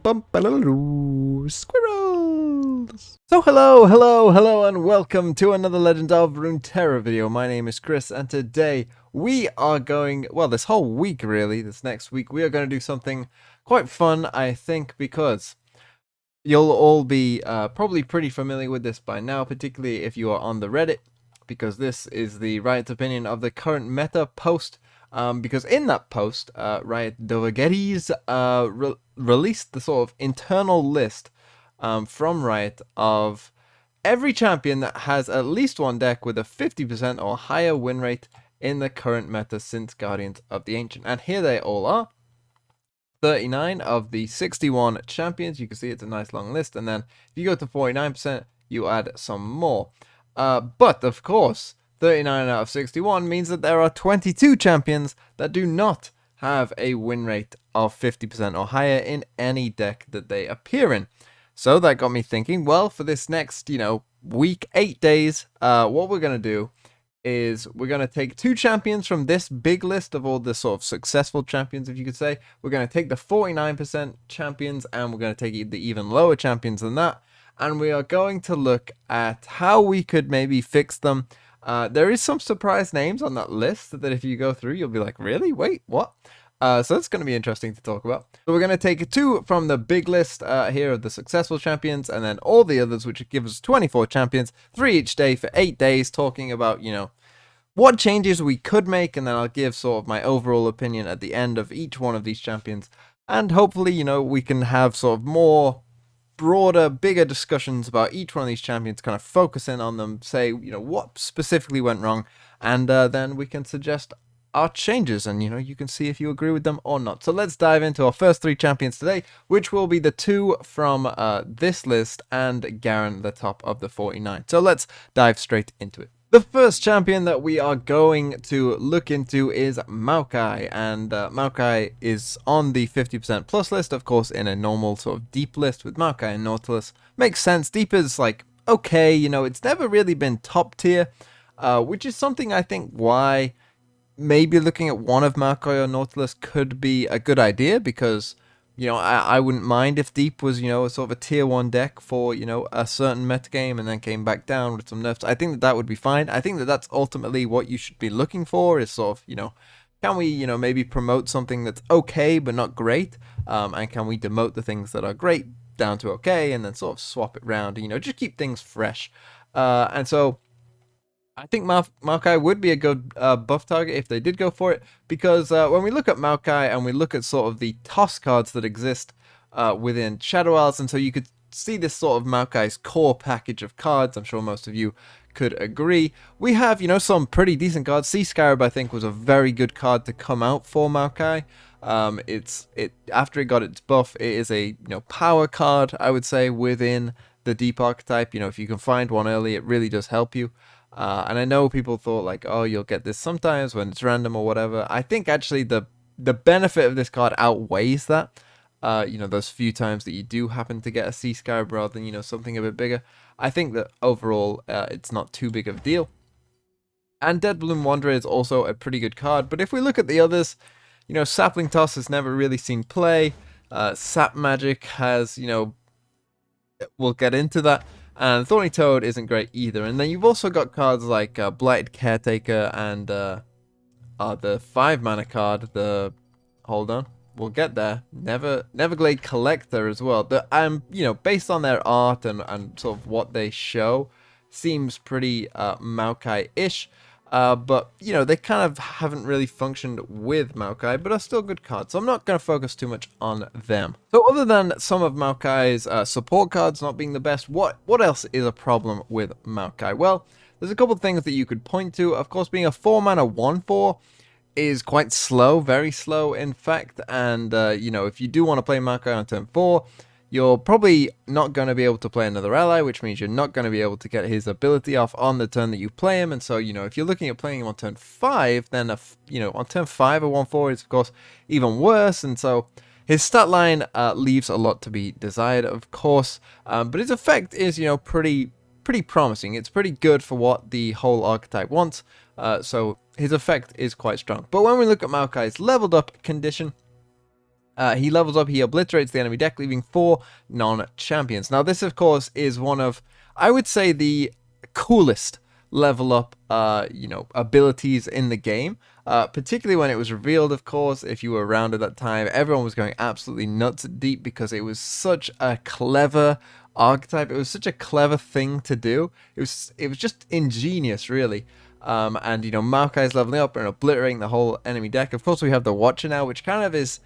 Squirrels! So hello, and welcome to another Legend of Runeterra video. My name is Chris, and today we are going, well, this whole week really, this next week, we are going to do something quite fun, I think, because you'll all be probably pretty familiar with this by now, particularly if you are on the Reddit, because this is the Riot's opinion of the current meta post. Because in that post, Riot Dovagetes released the sort of internal list from Riot of every champion that has at least one deck with a 50% or higher win rate in the current meta since Guardians of the Ancient. And here they all are. 39 of the 61 champions. You can see it's a nice long list. And then if you go to 49%, you add some more. But of course, 39 out of 61 means that there are 22 champions that do not have a win rate of 50% or higher in any deck that they appear in. So that got me thinking, well, for this next, week, 8 days, what we're going to do is we're going to take two champions from this big list of all the sort of successful champions, if you could say. We're going to take the 49% champions, and we're going to take the even lower champions than that. And we are going to look at how we could maybe fix them. There is some surprise names on that list that if you go through, you'll be like, really? Wait, what? So that's going to be interesting to talk about. So we're going to take two from the big list here of the successful champions, and then all the others, which gives us 24 champions, 3 each day for 8 days, talking about, what changes we could make, and then I'll give sort of my overall opinion at the end of each one of these champions. And hopefully, we can have sort of more broader, bigger discussions about each one of these champions, kind of focusing on them, say, what specifically went wrong, and then we can suggest our changes, and, you can see if you agree with them or not. So let's dive into our first 3 champions today, which will be the 2 from this list, and Garen, the top of the 49. So let's dive straight into it. The first champion that we are going to look into is Maokai, and Maokai is on the 50% plus list, of course, in a normal sort of deep list with Maokai and Nautilus. Makes sense. Deep is like, okay, it's never really been top tier, which is something I think why maybe looking at one of Maokai or Nautilus could be a good idea, because I wouldn't mind if Deep was, a sort of a tier 1 deck for, a certain metagame and then came back down with some nerfs. I think that would be fine. I think that that's ultimately what you should be looking for, is sort of, can we, maybe promote something that's okay but not great? And can we demote the things that are great down to okay, and then sort of swap it around, just keep things fresh. And so I think Maokai would be a good buff target if they did go for it, because when we look at Maokai and we look at sort of the toss cards that exist within Shadow Isles, and so you could see this sort of Maokai's core package of cards, I'm sure most of you could agree. We have, some pretty decent cards. Sea Scarab, I think, was a very good card to come out for Maokai. After it got its buff, it is a power card, I would say, within the Deep archetype. If you can find one early, it really does help you. And I know people thought like, oh, you'll get this sometimes when it's random or whatever. I think actually the benefit of this card outweighs that. Those few times that you do happen to get a Sea Scarab rather than, something a bit bigger. I think that overall it's not too big of a deal. And Dead Bloom Wanderer is also a pretty good card. But if we look at the others, Sapling Toss has never really seen play. Sap Magic has, we'll get into that. And Thorny Toad isn't great either. And then you've also got cards like Blighted Caretaker and the 5-mana card, hold on, we'll get there, Neverglade Collector as well. Based on their art and sort of what they show, seems pretty Maokai-ish. But, they kind of haven't really functioned with Maokai, but are still good cards, so I'm not going to focus too much on them. So other than some of Maokai's support cards not being the best, what else is a problem with Maokai? Well, there's a couple of things that you could point to. Of course, being a 4-mana 1/4 is quite slow, very slow, in fact, and, if you do want to play Maokai on turn 4, you're probably not going to be able to play another ally, which means you're not going to be able to get his ability off on the turn that you play him. And so, if you're looking at playing him on turn 5, then, on turn 5 a 1/4 is, of course, even worse. And so his stat line leaves a lot to be desired, of course. But his effect is, pretty promising. It's pretty good for what the whole archetype wants. So his effect is quite strong. But when we look at Maokai's leveled up condition, He levels up, he obliterates the enemy deck, leaving 4 non-champions. Now, this, of course, is one of, I would say, the coolest level up, abilities in the game. Particularly when it was revealed, of course. If you were around at that time, everyone was going absolutely nuts at Deep because it was such a clever archetype. It was such a clever thing to do. It was just ingenious, really. And Maokai's leveling up and obliterating the whole enemy deck. Of course, we have the Watcher now, which kind of is.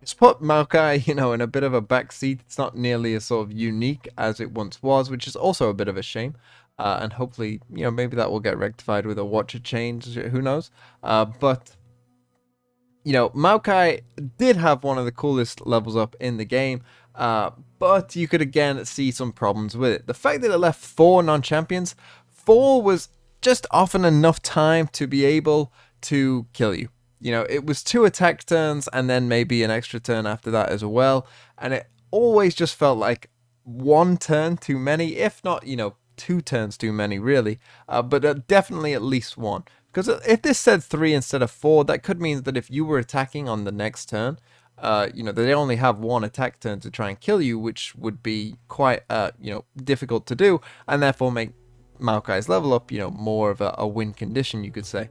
It's put Maokai, in a bit of a backseat. It's not nearly as sort of unique as it once was, which is also a bit of a shame. And hopefully, maybe that will get rectified with a Watcher change. Who knows? But Maokai did have one of the coolest levels up in the game. But you could again see some problems with it. The fact that it left 4 non-champions, 4 was just often enough time to be able to kill you. It was 2 attack turns and then maybe an extra turn after that as well. And it always just felt like 1 turn too many, if not, 2 turns too many, really. But definitely at least 1. Because if this said 3 instead of 4, that could mean that if you were attacking on the next turn, they only have 1 attack turn to try and kill you, which would be quite, difficult to do, and therefore make Maokai's level up, more of a win condition, you could say.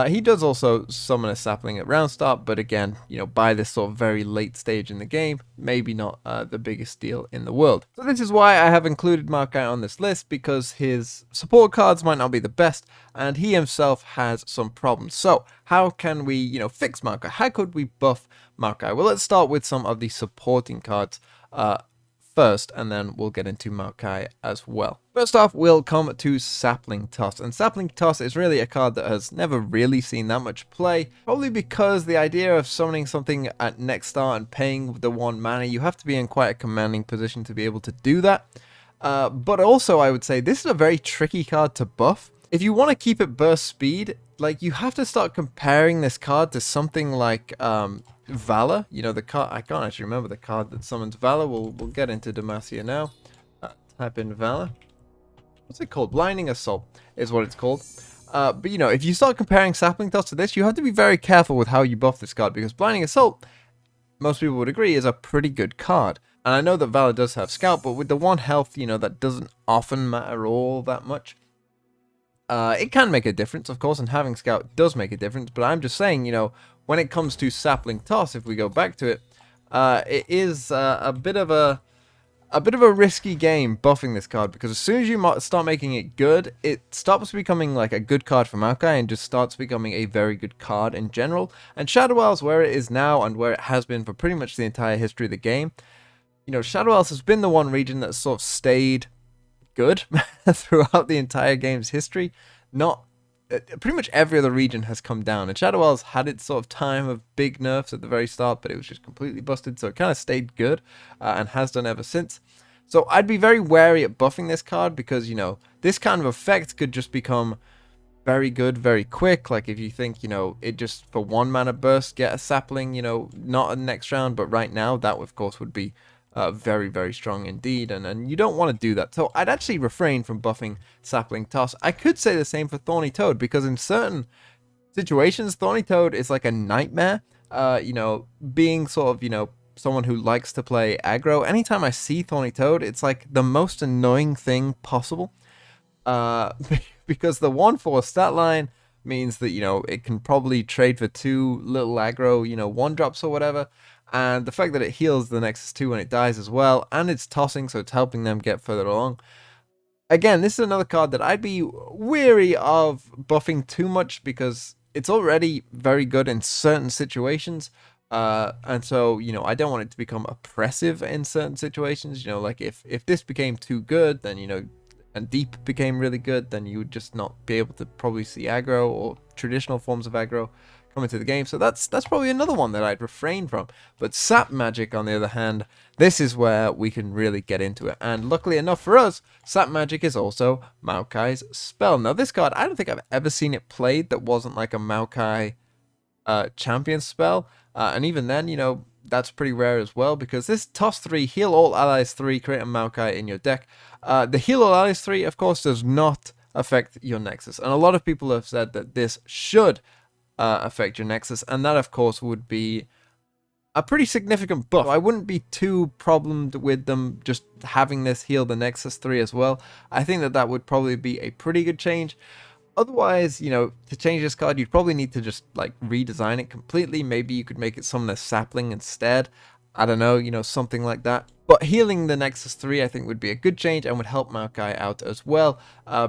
He does also summon a sapling at round start, but again, by this sort of very late stage in the game, maybe not the biggest deal in the world. So this is why I have included Maokai on this list, because his support cards might not be the best, and he himself has some problems. So how can we, fix Maokai? How could we buff Maokai? Well, let's start with some of the supporting cards first, and then we'll get into Maokai as well. First off, we'll come to Sapling Toss, and Sapling Toss is really a card that has never really seen that much play, probably because the idea of summoning something at next start and paying the 1 mana, you have to be in quite a commanding position to be able to do that. But also, I would say this is a very tricky card to buff. If you want to keep it burst speed, you have to start comparing this card to something like Valor, the card. I can't actually remember the card that summons Valor. We'll get into Demacia now. Type in Valor. What's it called? Blinding Assault is what it's called. But if you start comparing Sapling Toss to this, you have to be very careful with how you buff this card, because Blinding Assault, most people would agree, is a pretty good card. And I know that Valor does have Scout, but with the 1 health, that doesn't often matter all that much. It can make a difference, of course, and having Scout does make a difference, but I'm just saying, when it comes to Sapling Toss, if we go back to it, it is a bit of a risky game buffing this card, because as soon as you start making it good, it stops becoming like a good card for Maokai and just starts becoming a very good card in general. And Shadow Isles, where it is now and where it has been for pretty much the entire history of the game, Shadow Isles has been the one region that's sort of stayed good throughout the entire game's history. Pretty much every other region has come down, and Shadow Isles had its sort of time of big nerfs at the very start, but it was just completely busted, so it kind of stayed good and has done ever since. So I'd be very wary at buffing this card, because this kind of effect could just become very good very quick. Like if you think it just for 1 mana burst get a sapling, not in the next round, but right now that of course would be very, very strong indeed, and you don't want to do that. So I'd actually refrain from buffing Sapling Toss. I could say the same for Thorny Toad, because in certain situations, Thorny Toad is like a nightmare. Being sort of, someone who likes to play aggro, anytime I see Thorny Toad, it's like the most annoying thing possible. Because the 1/4 stat line means that, it can probably trade for 2 little aggro, 1-drops or whatever. And the fact that it heals the Nexus 2 when it dies as well, and it's tossing, so it's helping them get further along. Again, this is another card that I'd be weary of buffing too much, because it's already very good in certain situations. And so, I don't want it to become oppressive in certain situations. Like if this became too good, then, and Deep became really good, then you would just not be able to probably see aggro or traditional forms of aggro come into the game. So that's probably another one that I'd refrain from. But Sap Magic, on the other hand, this is where we can really get into it. And luckily enough for us, Sap Magic is also Maokai's spell. Now this card, I don't think I've ever seen it played that wasn't like a Maokai champion spell. And even then, that's pretty rare as well, because this Toss 3, Heal All Allies 3, create a Maokai in your deck. The Heal All Allies 3, of course, does not affect your Nexus. And a lot of people have said that this should affect your Nexus, and that of course would be a pretty significant buff. I wouldn't be too problemed with them just having this heal the Nexus 3 as well. I think that that would probably be a pretty good change. Otherwise, you know, to change this card, you'd probably need to just, like, redesign it completely. Maybe you could make it summon a sapling instead. I don't know, you know, something like that. But healing the Nexus 3, I think, would be a good change and would help Maokai out as well.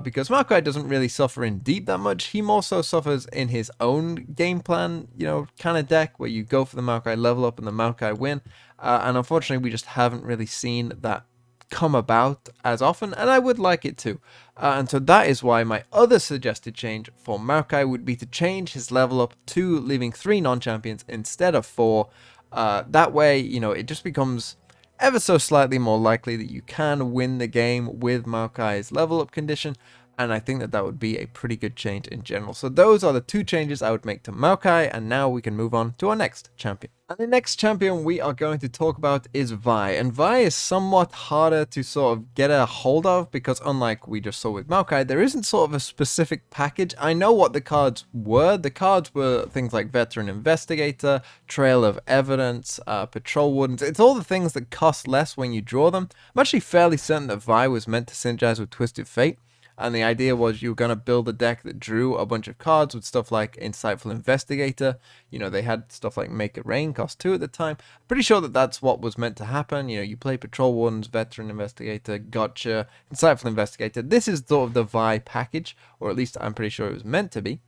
Because Maokai doesn't really suffer in deep that much. He more so suffers in his own game plan, you know, kind of deck, where you go for the Maokai level up and the Maokai win. And unfortunately, we just haven't really seen that come about as often, and I would like it to. And so that is why my other suggested change for Maokai would be to change his level up to leaving 3 non-champions instead of 4. That way, you know, it just becomes ever so slightly more likely that you can win the game with Maokai's level up condition, and I think that that would be a pretty good change in general. So those are the 2 changes I would make to Maokai, and now we can move on to our next champion. And the next champion we are going to talk about is Vi, and Vi is somewhat harder to sort of get a hold of because, unlike we just saw with Maokai, there isn't sort of a specific package. I know what the cards were. The cards were things like Veteran Investigator, Trail of Evidence, Patrol Wardens. It's all the things that cost less when you draw them. I'm actually fairly certain that Vi was meant to synergize with Twisted Fate. And the idea was you were going to build a deck that drew a bunch of cards with stuff like Insightful Investigator. You know, they had stuff like Make It Rain, cost 2 at the time. Pretty sure that that's what was meant to happen. You know, you play Patrol Wardens, Veteran Investigator, Gotcha, Insightful Investigator. This is sort of the Vi package, or at least I'm pretty sure it was meant to be.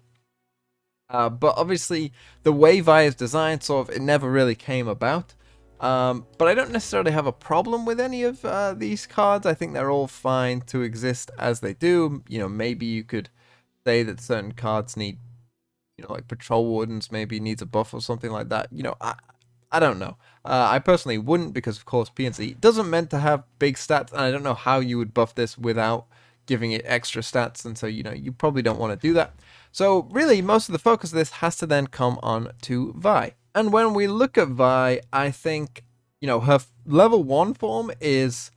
But obviously, the way Vi is designed, sort of, it never really came about. But I don't necessarily have a problem with any of these cards. I think they're all fine to exist as they do. You know, maybe you could say that certain cards need, you know, like Patrol Wardens maybe needs a buff or something like that. You know, I don't know. I personally wouldn't because, of course, PNC doesn't meant to have big stats, and I don't know how you would buff this without giving it extra stats, and so, you know, you probably don't want to do that. So really, most of the focus of this has to then come on to Vi. And when we look at Vi, I think, you know, her level 1 form is,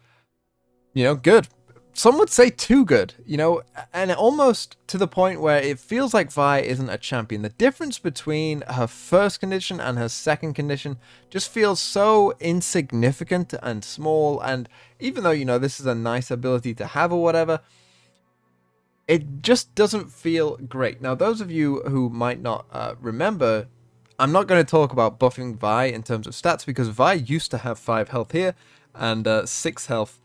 you know, good. Some would say too good, you know, and almost to the point where it feels like Vi isn't a champion. The difference between her first condition and her second condition just feels so insignificant and small. And even though, you know, this is a nice ability to have or whatever, it just doesn't feel great. Now, those of you who might not remember, I'm not going to talk about buffing Vi in terms of stats because Vi used to have 5 health here and 6 health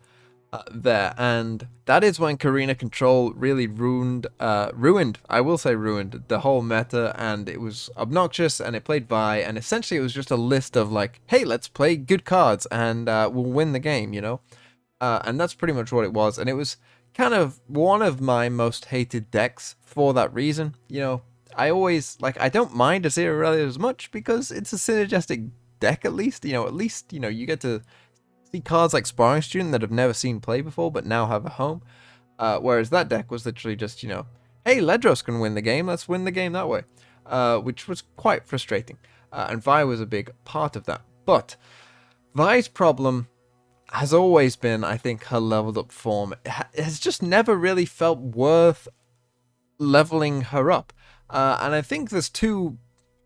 there, and that is when Karina Control really ruined, I will say ruined, the whole meta, and it was obnoxious, and it played Vi, and essentially it was just a list of like, hey, let's play good cards, and we'll win the game, you know? And that's pretty much what it was, and it was kind of one of my most hated decks for that reason, you know? I always, like, I don't mind Azira Aurelia as much because it's a synergistic deck at least, you know, you get to see cards like Sparring Student that have never seen play before but now have a home, whereas that deck was literally just, you know, hey, Ledros can win the game, let's win the game that way, which was quite frustrating, and Vi was a big part of that. But Vi's problem has always been, I think, her leveled up form. It has just never really felt worth leveling her up. And I think there's 2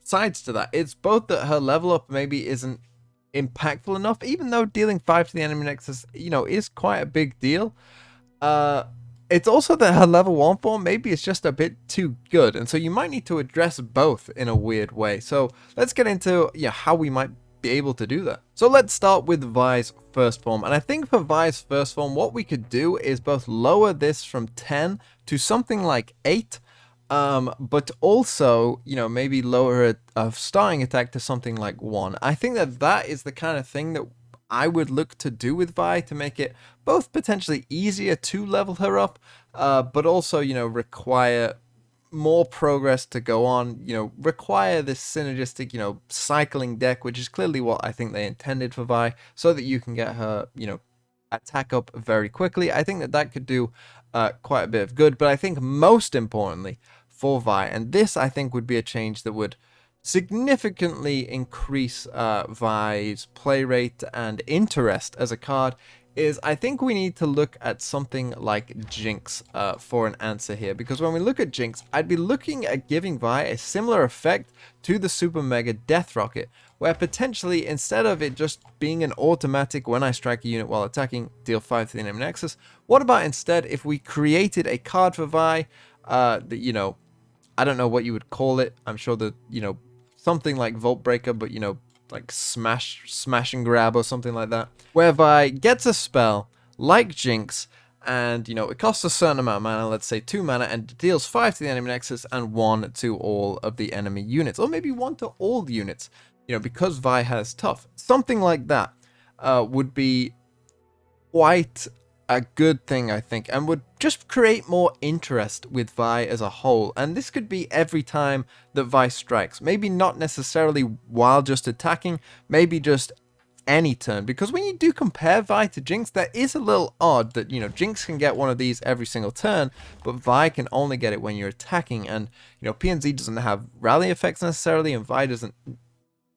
sides to that. It's both that her level up maybe isn't impactful enough, even though dealing 5 to the enemy nexus, you know, is quite a big deal. It's also that her level 1 form maybe is just a bit too good, and so you might need to address both in a weird way. So let's get into how we might be able to do that. So let's start with Vi's first form, and I think for Vi's first form, what we could do is both lower this from 10 to something like 8, but also, you know, maybe lower a starting attack to something like 1. I think that that is the kind of thing that I would look to do with Vi to make it both potentially easier to level her up, but also, you know, require more progress to go on, you know, require this synergistic, you know, cycling deck, which is clearly what I think they intended for Vi, so that you can get her, you know, attack up very quickly. I think that that could do quite a bit of good, but I think most importantly for Vi, and this I think would be a change that would significantly increase Vi's play rate and interest as a card, is I think we need to look at something like Jinx for an answer here. Because when we look at Jinx, I'd be looking at giving Vi a similar effect to the Super Mega Death Rocket, where potentially instead of it just being an automatic when I strike a unit while attacking, deal 5 to the enemy nexus, what about instead if we created a card for Vi that, you know, I don't know what you would call it. I'm sure that, you know, something like Vault Breaker, but, you know, like smash and grab or something like that, whereby gets a spell like Jinx, and you know it costs a certain amount of mana, let's say 2 mana, and deals 5 to the enemy nexus and 1 to all of the enemy units, or maybe 1 to all the units, you know, because Vi has tough. Something like that would be quite a good thing, I think, and would just create more interest with Vi as a whole. And this could be every time that Vi strikes. Maybe not necessarily while just attacking, maybe just any turn. Because when you do compare Vi to Jinx, that is a little odd that, you know, Jinx can get one of these every single turn, but Vi can only get it when you're attacking. And, you know, PNZ doesn't have rally effects necessarily, and Vi doesn't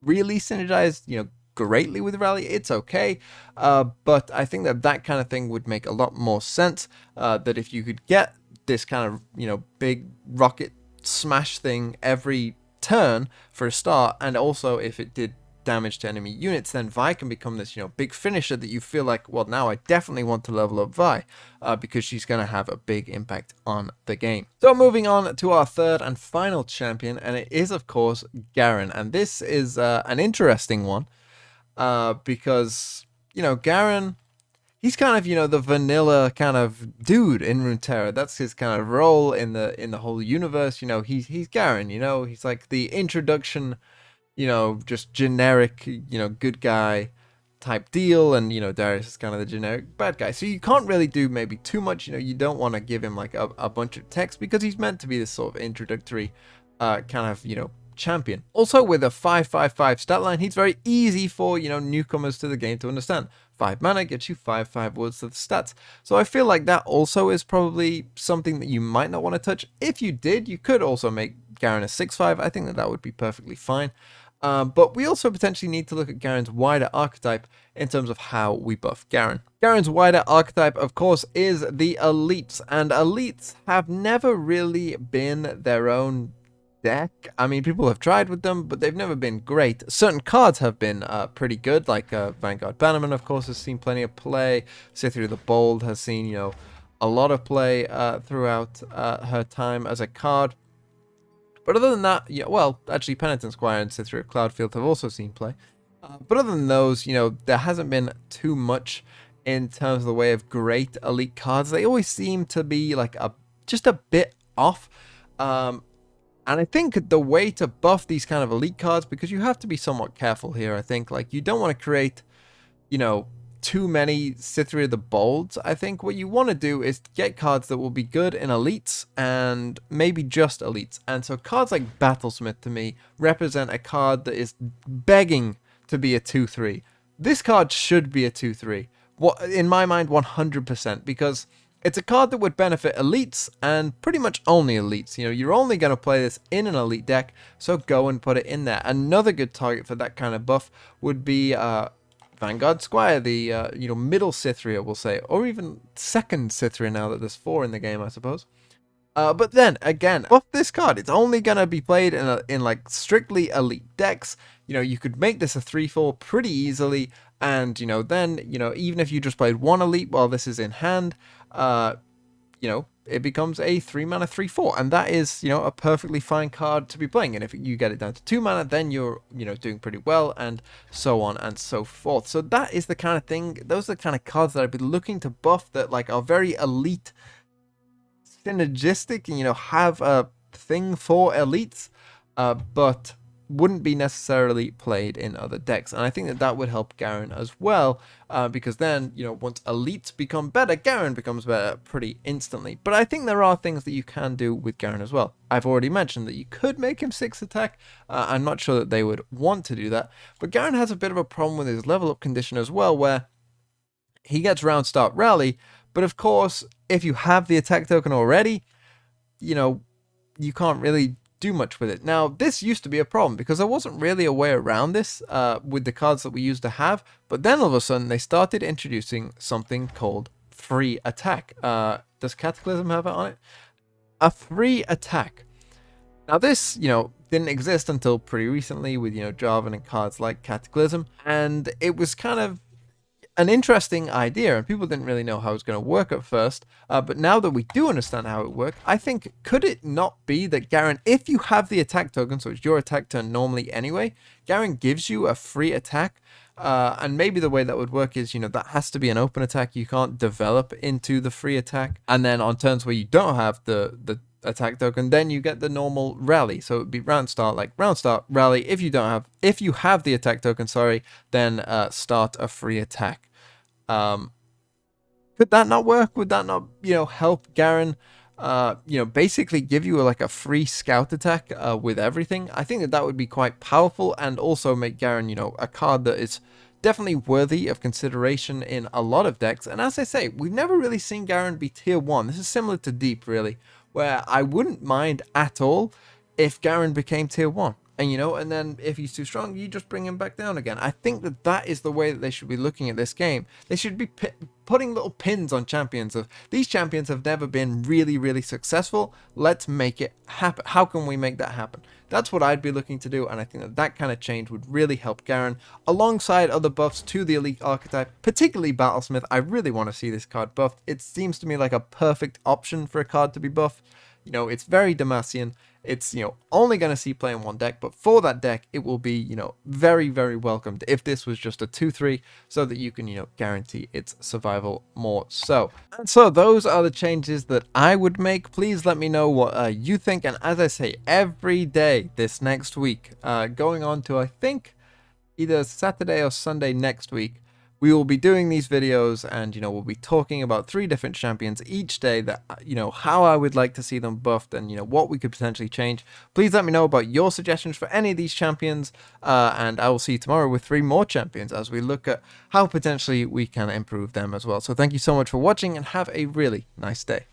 really synergize, you know, greatly with rally. It's okay, but I think that that kind of thing would make a lot more sense, that if you could get this kind of, you know, big rocket smash thing every turn for a start, and also if it did damage to enemy units, then Vi can become this, you know, big finisher that you feel like, well, now I definitely want to level up Vi, because she's going to have a big impact on the game. So moving on to our third and final champion, and it is of course Garen, and this is an interesting one. Because, you know, Garen, he's kind of, you know, the vanilla kind of dude in Runeterra. That's his kind of role in the whole universe. You know, he's Garen, you know, he's like the introduction, you know, just generic, you know, good guy type deal, and, you know, Darius is kind of the generic bad guy. So you can't really do maybe too much, you know, you don't want to give him like a bunch of text, because he's meant to be this sort of introductory kind of, you know, champion. Also, with a 5/5/5 stat line, he's very easy for, you know, newcomers to the game to understand. 5 mana gets you 5/5 words to the stats. So I feel like that also is probably something that you might not want to touch. If you did, you could also make Garen a 6/5. I think that that would be perfectly fine. But we also potentially need to look at Garen's wider archetype in terms of how we buff Garen. Garen's wider archetype, of course, is the elites, and elites have never really been their own deck. I mean, people have tried with them, but they've never been great. Certain cards have been pretty good, like Vanguard Bannerman, of course, has seen plenty of play. Cithria the Bold has seen, you know, a lot of play throughout her time as a card. But other than that, yeah, well, actually, Penitent Squire and Cithria Cloudfield have also seen play. But other than those, you know, there hasn't been too much in terms of the way of great elite cards. They always seem to be like just a bit off. And I think the way to buff these kind of elite cards, because you have to be somewhat careful here, I think, like, you don't want to create, you know, too many Cithria the Bolds. I think what you want to do is get cards that will be good in elites and maybe just elites. And so cards like Battlesmith to me represent a card that is begging to be a 2/3. This card should be a 2/3. What, in my mind, 100%, because it's a card that would benefit elites and pretty much only elites. You know, you're only going to play this in an elite deck, so go and put it in there. Another good target for that kind of buff would be Vanguard Squire, the you know, middle Cithria, we'll say, or even second Cithria now that there's 4 in the game, I suppose. But then again, buff this card. It's only gonna be played in like strictly elite decks. You know, you could make this a 3/4 pretty easily, and you know, then, you know, even if you just played 1 elite while this is in hand, you know, it becomes a 3 mana 3/4, and that is, you know, a perfectly fine card to be playing. And if you get it down to 2 mana, then you're, you know, doing pretty well, and so on and so forth. So that is the kind of thing. Those are the kind of cards that I've been looking to buff that like are very elite, synergistic, and, you know, have a thing for elites, but wouldn't be necessarily played in other decks. And I think that that would help Garen as well, because then, you know, once elites become better, Garen becomes better pretty instantly. But I think there are things that you can do with Garen as well. I've already mentioned that you could make him 6 attack. I'm not sure that they would want to do that, but Garen has a bit of a problem with his level up condition as well, where he gets round start rally, but of course, if you have the attack token already, you know, you can't really do much with it. Now, this used to be a problem because there wasn't really a way around this with the cards that we used to have, but then all of a sudden they started introducing something called free attack. Does Cataclysm have it on it? A free attack. Now this, didn't exist until pretty recently with, Jarvan and cards like Cataclysm, and it was kind of an interesting idea, and people didn't really know how it was going to work at first, but now that we do understand how it works, I think, could it not be that Garen, if you have the attack token, so it's your attack turn normally anyway, Garen gives you a free attack, and maybe the way that would work is, that has to be an open attack, you can't develop into the free attack, and then on turns where you don't have the attack token, then you get the normal rally. So it would be round start, rally. If you have the attack token, then start a free attack. Could that not work? Would that not, help Garen, basically give you like a free scout attack with everything? I think that would be quite powerful and also make Garen, a card that is definitely worthy of consideration in a lot of decks. And as I say, we've never really seen Garen be tier 1. This is similar to Deep, really, where I wouldn't mind at all if Garen became tier 1. And, and then if he's too strong, you just bring him back down again. I think that is the way that they should be looking at this game. They should be putting little pins on champions of, these champions have never been really, really successful. Let's make it happen. How can we make that happen? That's what I'd be looking to do, and I think that kind of change would really help Garen, alongside other buffs to the elite archetype, particularly Battlesmith. I really want to see this card buffed. It seems to me like a perfect option for a card to be buffed. It's very Demacian. It's, only going to see play in one deck, but for that deck, it will be, very, very welcomed if this was just a 2-3, so that you can, guarantee its survival more so. And so those are the changes that I would make. Please let me know what you think. And as I say, every day this next week, going on to, I think, either Saturday or Sunday next week, we will be doing these videos, and we'll be talking about 3 different champions each day that how I would like to see them buffed, and what we could potentially change. Please let me know about your suggestions for any of these champions, and I will see you tomorrow with 3 more champions as we look at how potentially we can improve them as well. So thank you so much for watching, and have a really nice day.